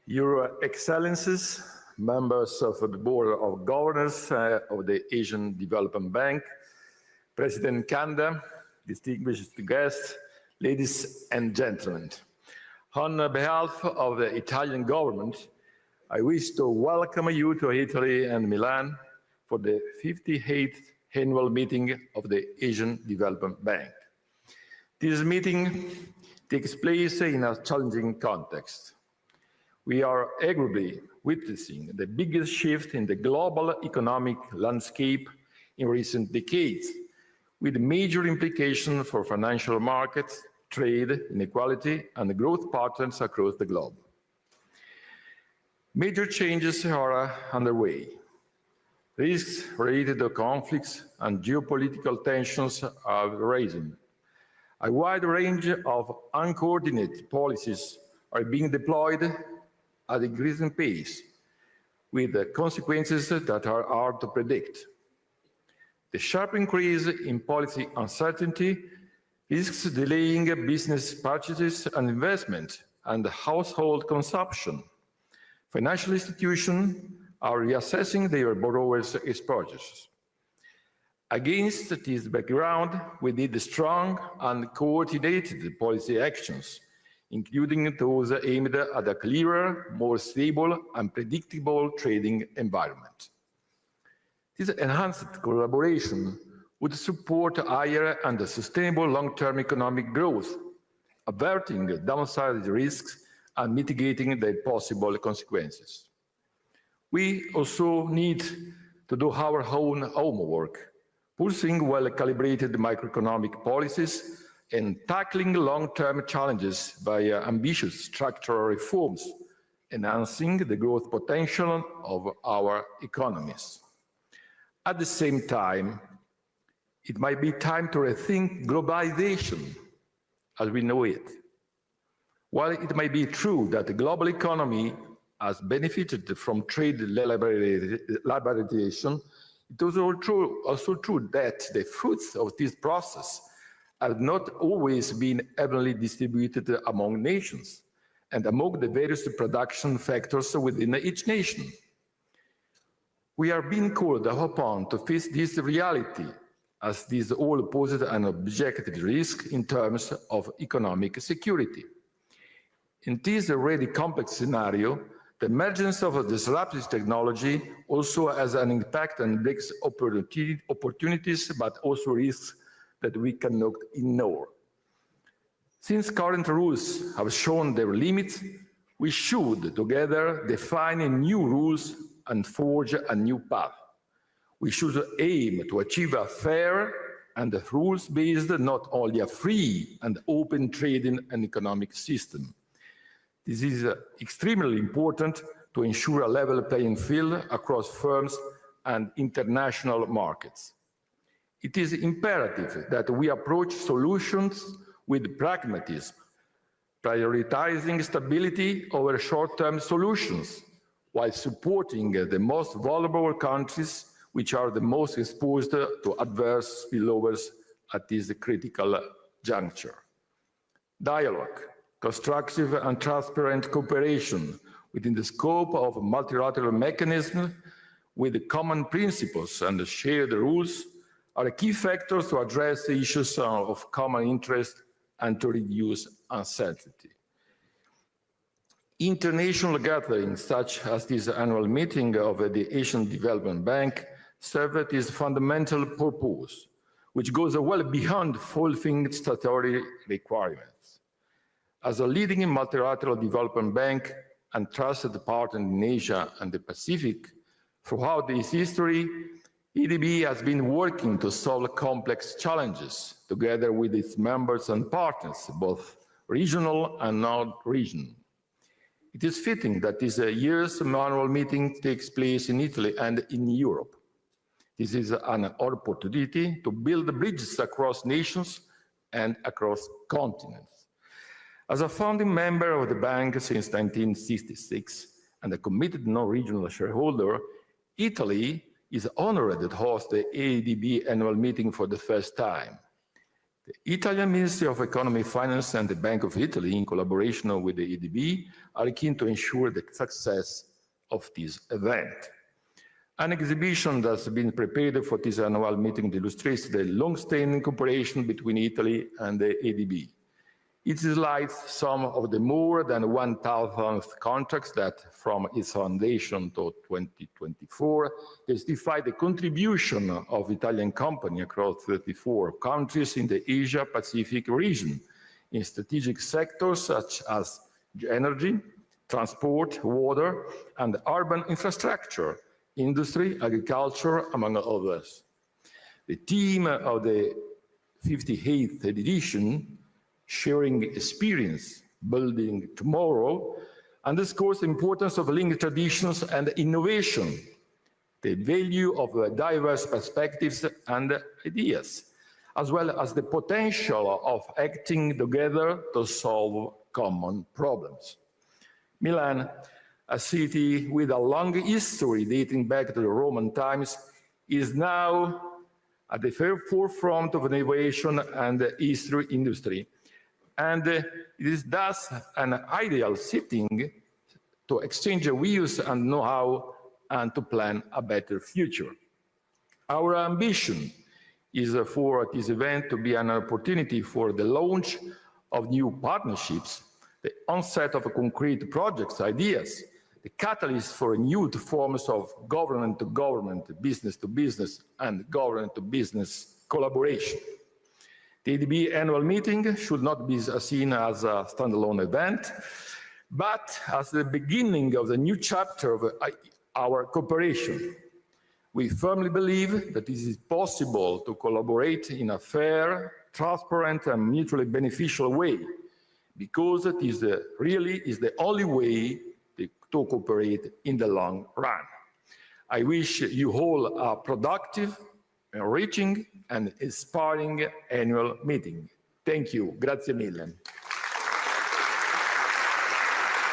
Your Excellencies, members of the Board of Governors of the Asian Development Bank, President Kanda, distinguished guests, ladies and gentlemen. On behalf of the Italian government, I wish to welcome you to Italy and Milan for the 58th annual meeting of the Asian Development Bank. This meeting takes place in a challenging context. We are arguably witnessing the biggest shift in the global economic landscape in recent decades, with major implications for financial markets, trade, inequality, and growth patterns across the globe. Major changes are underway. Risks related to conflicts and geopolitical tensions are rising. A wide range of uncoordinated policies are being deployed at a increasing pace, with consequences that are hard to predict. The sharp increase in policy uncertainty risks delaying business purchases and investment and household consumption. Financial institutions are reassessing their borrowers' exposures. Against this background, we need strong and coordinated policy actions, including those aimed at a clearer, more stable and predictable trading environment. This enhanced collaboration would support higher and sustainable long-term economic growth, averting downside risks and mitigating their possible consequences. We also need to do our own homework, pursuing well-calibrated macroeconomic policies and tackling long-term challenges by ambitious structural reforms, enhancing the growth potential of our economies. At the same time, it might be time to rethink globalization as we know it. While it might be true that the global economy has benefited from trade liberalization, it is also true that the fruits of this process have not always been evenly distributed among nations and among the various production factors within each nation. We are being called upon to face this reality, as this all poses an objective risk in terms of economic security. In this already complex scenario, the emergence of a disruptive technology also has an impact and brings opportunities, but also risks that we cannot ignore. Since current rules have shown their limits, we should together define new rules and forge a new path. We should aim to achieve a fair and rules-based, not only a free and open trading and economic system. This is extremely important to ensure a level playing field across firms and international markets. It is imperative that we approach solutions with pragmatism, prioritizing stability over short-term solutions, while supporting the most vulnerable countries, which are the most exposed to adverse spillovers at this critical juncture. Dialogue, constructive and transparent cooperation within the scope of multilateral mechanisms with common principles and shared rules are key factors to address the issues of common interest and to reduce uncertainty. International gatherings such as this annual meeting of the Asian Development Bank serve this fundamental purpose, which goes well beyond fulfilling statutory requirements. As a leading multilateral development bank and trusted partner in Asia and the Pacific, throughout its history, EDB has been working to solve complex challenges together with its members and partners, both regional and non-regional. It is fitting that this year's annual meeting takes place in Italy and in Europe. This is an opportunity to build bridges across nations and across continents. As a founding member of the bank since 1966 and a committed non-regional shareholder, Italy is honored to host the ADB annual meeting for the first time. The Italian Ministry of Economy, Finance and the Bank of Italy, in collaboration with the EDB, are keen to ensure the success of this event. An exhibition that's been prepared for this annual meeting illustrates the long-standing cooperation between Italy and the EDB. It highlights some of the more than 1,000 contracts that, from its foundation to 2024, testify the contribution of Italian companies across 34 countries in the Asia-Pacific region, in strategic sectors such as energy, transport, water, and urban infrastructure, industry, agriculture, among others. The theme of the 58th edition, Sharing Experience, Building Tomorrow, underscores the importance of linked traditions and innovation, the value of diverse perspectives and ideas, as well as the potential of acting together to solve common problems. Milan, a city with a long history dating back to the Roman times, is now at the forefront of innovation and the history industry. And it is thus an ideal setting to exchange views and know-how and to plan a better future. Our ambition is for this event to be an opportunity for the launch of new partnerships, the onset of concrete projects, ideas, the catalyst for new forms of government-to-government, business-to-business, and government-to-business collaboration. The EDB annual meeting should not be seen as a standalone event, but as the beginning of the new chapter of our cooperation. We firmly believe that it is possible to collaborate in a fair, transparent, and mutually beneficial way, because it is really the only way to cooperate in the long run. I wish you all a productive, enriching, and inspiring annual meeting. Thank you. Grazie mille.